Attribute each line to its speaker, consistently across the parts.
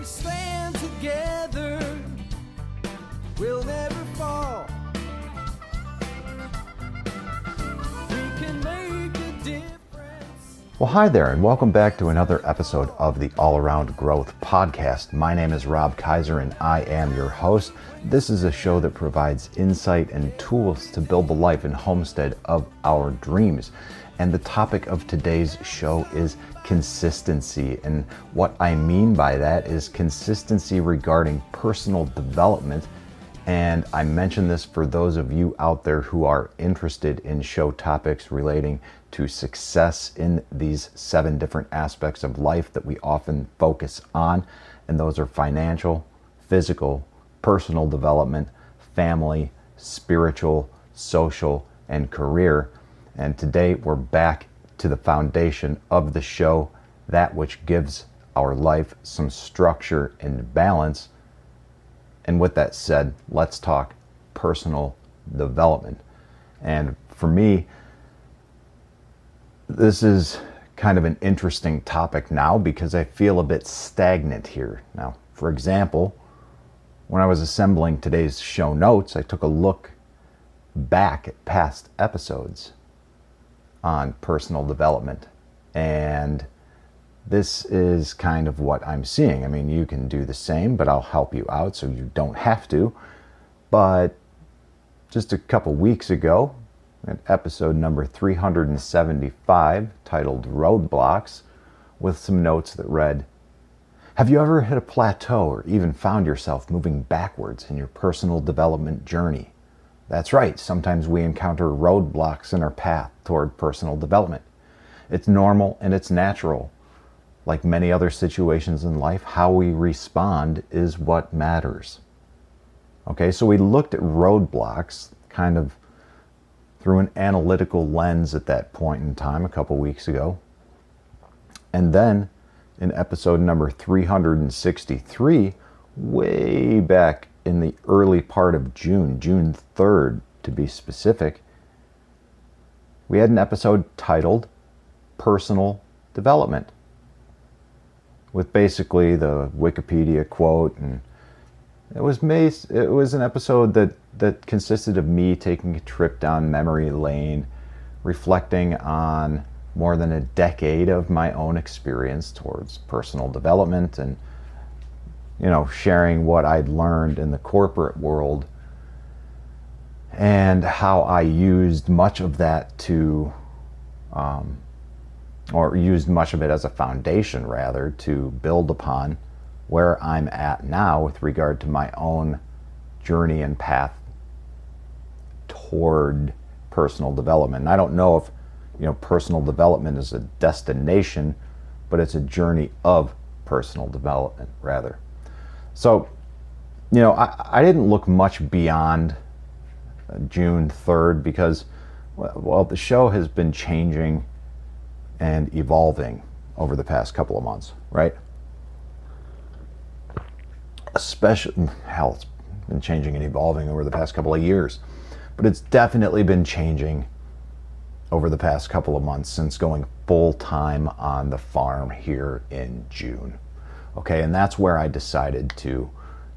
Speaker 1: stand together, we'll never fall. We can make a difference.
Speaker 2: Well, hi there, and welcome back to another episode of the All Around Growth podcast. My name is Rob Kaiser, and I am your host. This is a show that provides insight and tools to build the life and homestead of our dreams. And the topic of today's show is consistency. And what I mean by that is consistency regarding personal development. And I mention this for those of you out there who are interested in show topics relating to success in these 7 different aspects of life that we often focus on. And those are financial, physical, personal development, family, spiritual, social, and career. And today we're back to the foundation of the show, that which gives our life some structure and balance. And with that said, let's talk personal development. And for me, this is kind of an interesting topic now because I feel a bit stagnant here. Now, for example, when I was assembling today's show notes, I took a look back at past episodes on personal development. And this is kind of what I'm seeing. I mean, you can do the same, but I'll help you out so you don't have to. But just a couple weeks ago, at episode number 375, titled Roadblocks, with some notes that read, "Have you ever hit a plateau or even found yourself moving backwards in your personal development journey?" That's right, sometimes we encounter roadblocks in our path toward personal development. It's normal and it's natural. Like many other situations in life, how we respond is what matters. Okay, so we looked at roadblocks kind of through an analytical lens at that point in time a couple weeks ago. And then in episode number 363, way back in the early part of June 3rd to be specific, we had an episode titled Personal Development, with basically the Wikipedia quote. And it was an episode that consisted of me taking a trip down memory lane, reflecting on more than a decade of my own experience towards personal development, and sharing what I'd learned in the corporate world and how I used much of that used much of it as a foundation, rather, to build upon where I'm at now with regard to my own journey and path toward personal development. And I don't know if, personal development is a destination, but it's a journey of personal development, rather. So, I didn't look much beyond June 3rd because, well, the show has been changing and evolving over the past couple of months, right? Especially, hell, it's been changing and evolving over the past couple of years, but it's definitely been changing over the past couple of months since going full time on the farm here in June. Okay, and that's where I decided to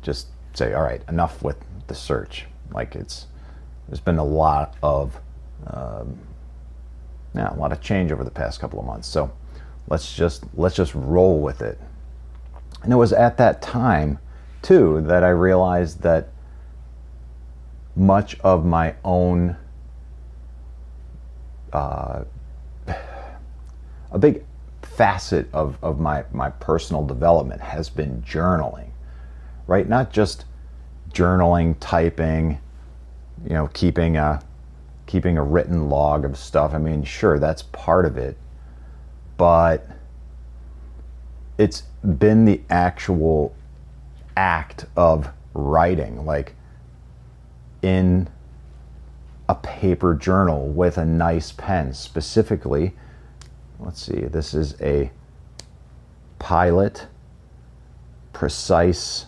Speaker 2: just say, all right, enough with the search. Like there's been a lot of change over the past couple of months. So let's just roll with it. And it was at that time too that I realized that much of my own a big facet of my personal development has been journaling, right? Not just journaling, typing, keeping a written log of stuff. I mean, sure, that's part of it, but it's been the actual act of writing, like in a paper journal with a nice pen. Specifically, let's see, this is a Pilot Precise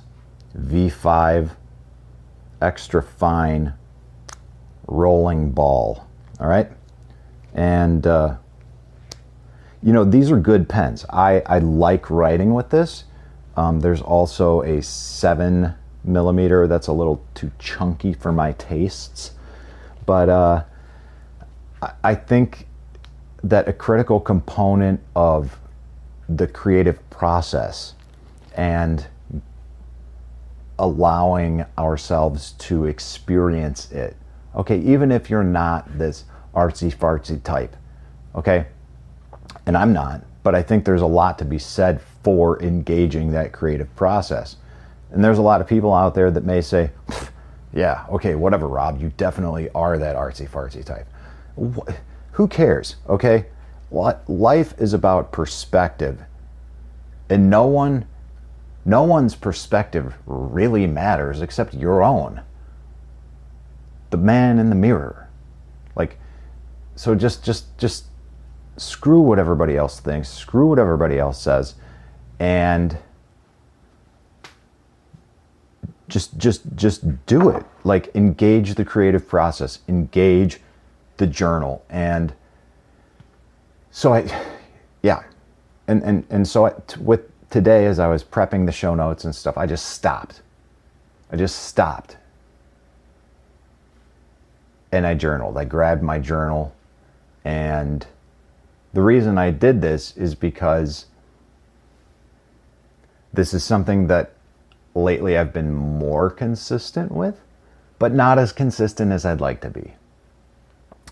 Speaker 2: V5 extra fine rolling ball. All right, and these are good pens. I like writing with this. There's also a 7 millimeter. That's a little too chunky for my tastes. But I think that a critical component of the creative process and allowing ourselves to experience it, okay, even if you're not this artsy fartsy type, okay, and I'm not, but I think there's a lot to be said for engaging that creative process. And there's a lot of people out there that may say, yeah, okay, whatever, Rob, you definitely are that artsy fartsy type. Who cares, okay? Life is about perspective, and no one's perspective really matters except your own. The man in the mirror. Like, so just screw what everybody else thinks, screw what everybody else says, and just do it. Like, engage the creative process, engage the journal. And so with today, as I was prepping the show notes and stuff, I just stopped and I journaled. I grabbed my journal, and the reason I did this is because this is something that lately I've been more consistent with, but not as consistent as I'd like to be.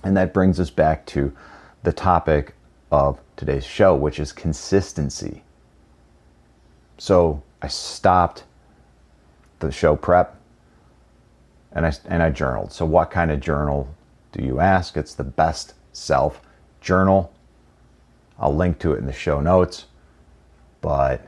Speaker 2: And that brings us back to the topic of today's show, which is consistency. So I stopped the show prep and I journaled. So what kind of journal do you ask? It's the Best Self Journal. I'll link to it in the show notes. But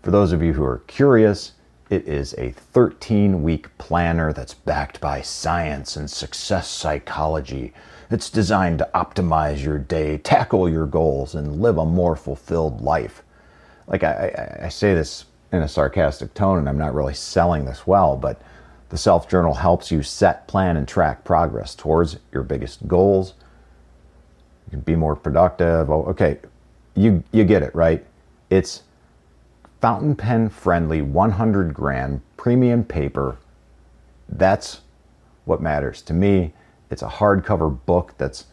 Speaker 2: for those of you who are curious, it is a 13-week planner that's backed by science and success psychology. It's designed to optimize your day, tackle your goals, and live a more fulfilled life. Like, I say this in a sarcastic tone, and I'm not really selling this well, but the Self Journal helps you set, plan, and track progress towards your biggest goals. You can be more productive. Oh, okay, you get it, right? It's fountain pen friendly, 100-gram premium paper. That's what matters to me. It's a hardcover book that's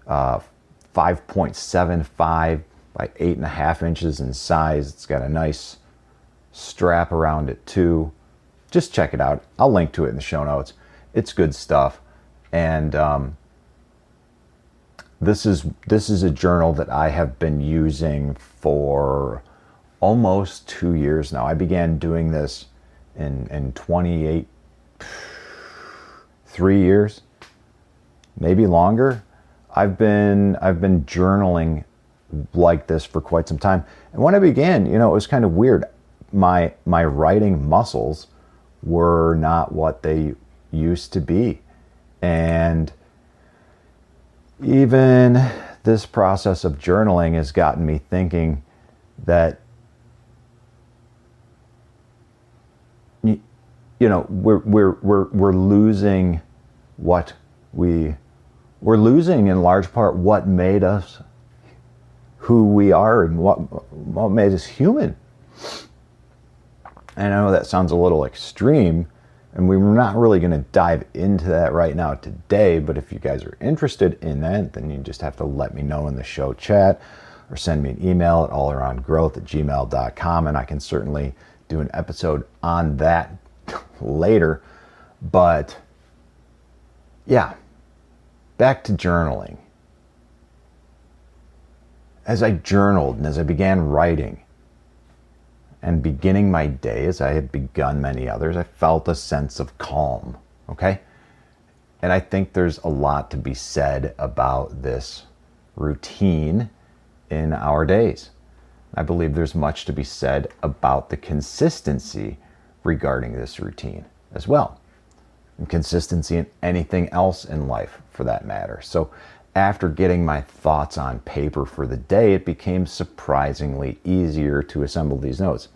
Speaker 2: 5.75 by 8.5 inches in size. It's got a nice strap around it too. Just check it out. I'll link to it in the show notes. It's good stuff. And this is a journal that I have been using for almost 2 years now. I began doing this in 3 years, maybe longer. I've been journaling like this for quite some time. And when I began, it was kind of weird. My writing muscles were not what they used to be. And even this process of journaling has gotten me thinking that we're losing we're losing in large part what made us who we are and what made us human. And I know that sounds a little extreme, and we're not really going to dive into that right now today, but if you guys are interested in that, then you just have to let me know in the show chat or send me an email at allaroundgrowth@gmail.com, and I can certainly do an episode on that later. But yeah, back to journaling. As I journaled and as I began writing and beginning my day, as I had begun many others, I felt a sense of calm, okay? And I think there's a lot to be said about this routine in our days. I believe there's much to be said about the consistency regarding this routine as well. And consistency in anything else in life, for that matter. So after getting my thoughts on paper for the day, it became surprisingly easier to assemble these notes.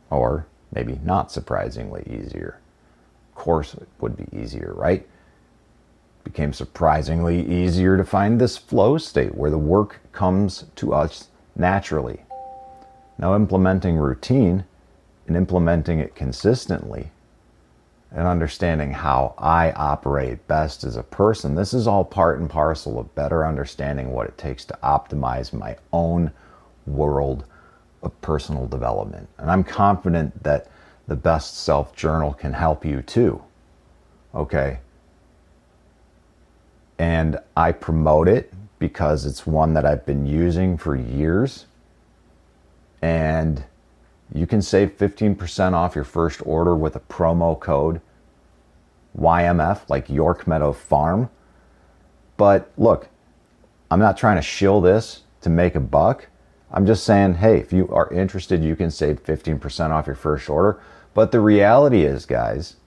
Speaker 2: Or maybe not surprisingly easier. Of course it would be easier, right? It became surprisingly easier to find this flow state where the work comes to us naturally. Now, implementing routine and implementing it consistently and understanding how I operate best as a person, this is all part and parcel of better understanding what it takes to optimize my own world of personal development. And I'm confident that the Best Self Journal can help you too. Okay? And I promote it because it's one that I've been using for years. And you can save 15% off your first order with a promo code YMF, like York Meadow Farm. But look, I'm not trying to shill this to make a buck. I'm just saying, hey, if you are interested, you can save 15% off your first order. But the reality is, guys,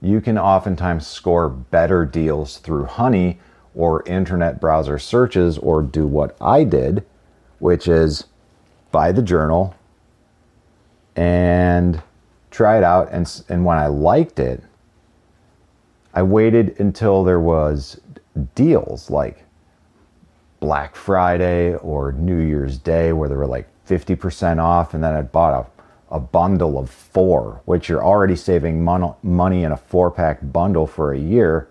Speaker 2: you can oftentimes score better deals through Honey or internet browser searches, or do what I did, which is buy the journal and try it out. And when I liked it, I waited until there was deals like Black Friday or New Year's Day where they were like 50% off, and then I bought a bundle of 4, which you're already saving money in a 4-pack bundle for a year,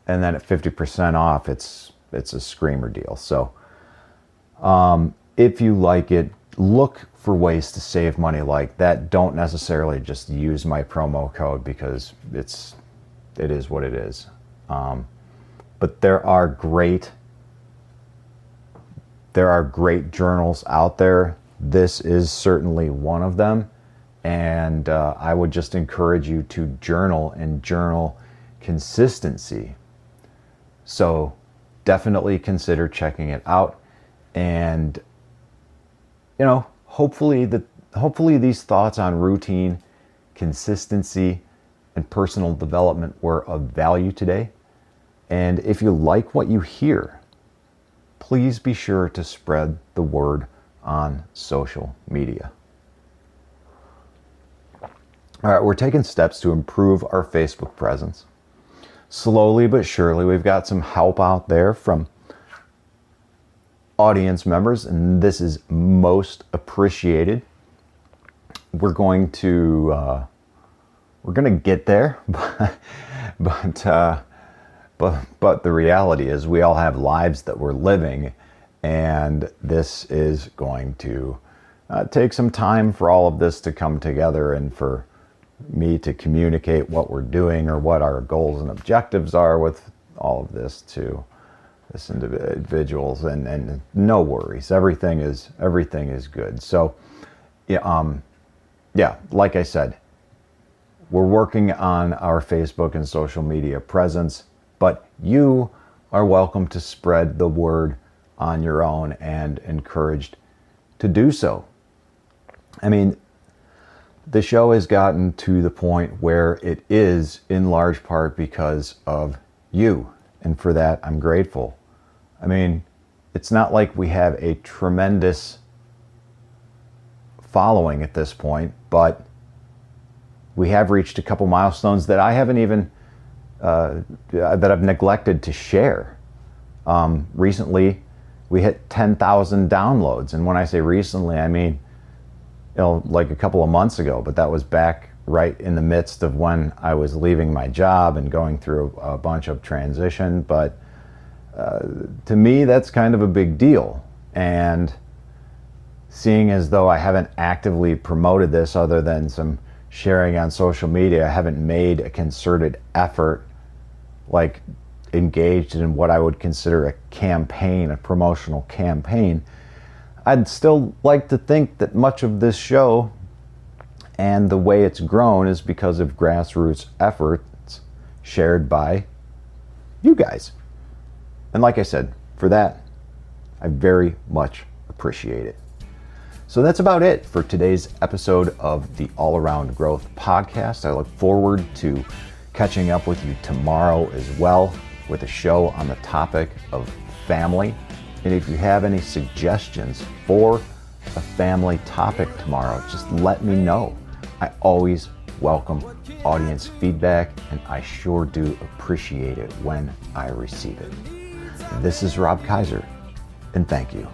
Speaker 2: and then at 50% off, it's a screamer deal. So if you like it, look for ways to save money like that. Don't necessarily just use my promo code, because it is what it is. But there are great journals out there. This is certainly one of them. And I would just encourage you to journal, and journal consistency. So definitely consider checking it out. And, you know, hopefully these thoughts on routine, consistency, and personal development were of value today. And if you like what you hear, please be sure to spread the word on social media. All right, we're taking steps to improve our Facebook presence. Slowly but surely, we've got some help out there from audience members, and this is most appreciated. We're going to get there, but the reality is we all have lives that we're living, and this is going to take some time for all of this to come together, and for me to communicate what we're doing or what our goals and objectives are with all of this to this individuals. And no worries, everything is good. So yeah, like I said, we're working on our Facebook and social media presence, but you are welcome to spread the word on your own, and encouraged to do so. I mean, the show has gotten to the point where it is in large part because of you, and for that I'm grateful. I mean, it's not like we have a tremendous following at this point, but we have reached a couple milestones that I haven't even that I've neglected to share. Recently, we hit 10,000 downloads, and when I say recently, I mean, you know, like a couple of months ago. But that was back right in the midst of when I was leaving my job and going through a bunch of transition. But to me, that's kind of a big deal. And seeing as though I haven't actively promoted this other than some sharing on social media, I haven't made a concerted effort, like engaged in what I would consider a campaign, a promotional campaign. I'd still like to think that much of this show and the way it's grown is because of grassroots efforts shared by you guys. And like I said, for that, I very much appreciate it. So that's about it for today's episode of the All Around Growth podcast. I look forward to catching up with you tomorrow as well, with a show on the topic of family. And if you have any suggestions for a family topic tomorrow, just let me know. I always welcome audience feedback, and I sure do appreciate it when I receive it. This is Rob Kaiser, and thank you.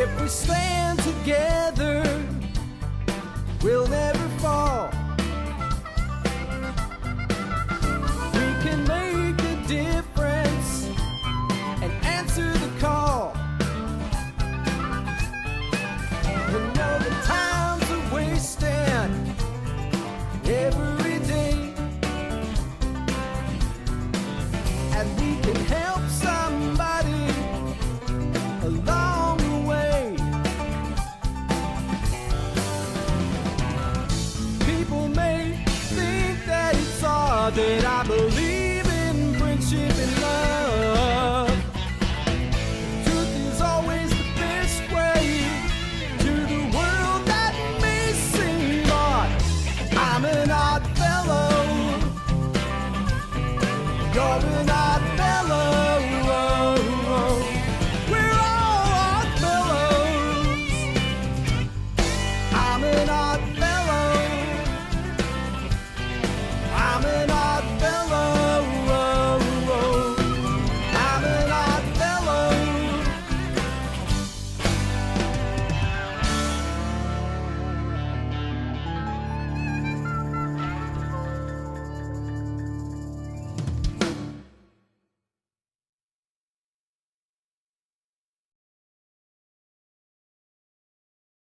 Speaker 1: If we stand together, we'll never